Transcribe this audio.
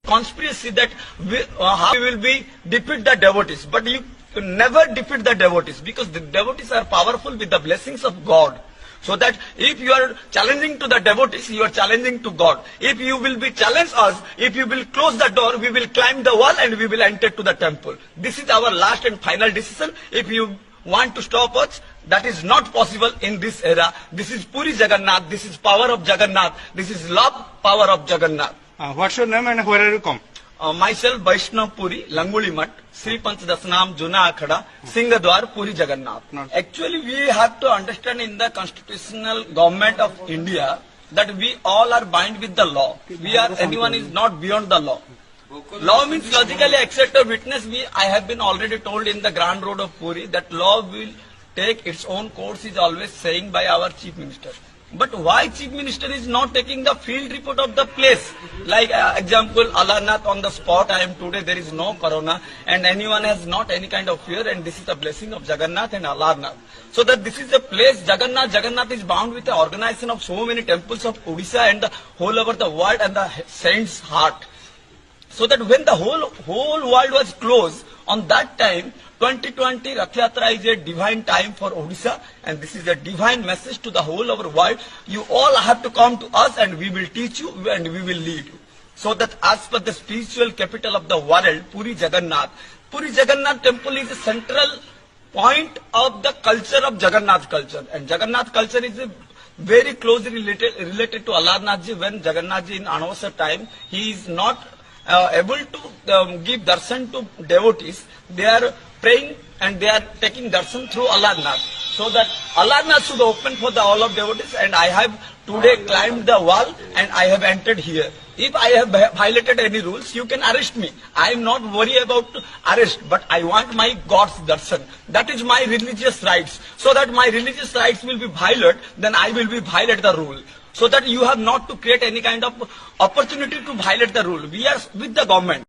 conspiracy that how we will be defeat the devotees, but you never defeat the devotees, because the devotees are powerful with the blessings of God. So that if you are challenging to the devotees, you are challenging to God. If you will be challenge us, if you will close the door, we will climb the wall and we will enter to the temple. This is our last and final decision. If you want to stop us, that is not possible in this era. This is Puri Jagannath. This is power of Jagannath. This is love, power of Jagannath. What's your name and where are you come? Myself, Vaishnav Puri, Languli Mat, Sri Panchadasnam, Juna Akhada, Singadwar, Puri Jagannath. Actually, we have to understand in the constitutional government of India that we all are bound with the law. Anyone is not beyond the law. Law means logically accept a witness. I have been already told in the Grand Road of Puri that law will take its own course, is always saying by our Chief Minister. But why Chief Minister is not taking the field report of the place? Like example, Alarnath on the spot, I am today, there is no corona and anyone has not any kind of fear, and this is the blessing of Jagannath and Alarnath. So that this is the place, Jagannath is bound with the organization of so many temples of Odisha and the whole over the world and the saint's heart. So that when the whole world was closed, on that time, 2020 Rath Yatra is a divine time for Odisha, and this is a divine message to the whole of the world. You all have to come to us and we will teach you and we will lead you. So that as per the spiritual capital of the world, Puri Jagannath temple is a central point of the culture of Jagannath culture. And Jagannath culture is very closely related to Alarnathji. When Jagannathji in Anavasar time, he is not able to give darshan to devotees. They are praying and they are taking darshan through Alarnath. So that Alarnath should open for the all of devotees, and I have today climbed the wall and I have entered here. If I have violated any rules, you can arrest me. I am not worried about arrest, but I want my God's darshan. That is my religious rights. So that my religious rights will be violated, then I will be violate the rule. So that you have not to create any kind of opportunity to violate the rule. We are with the government.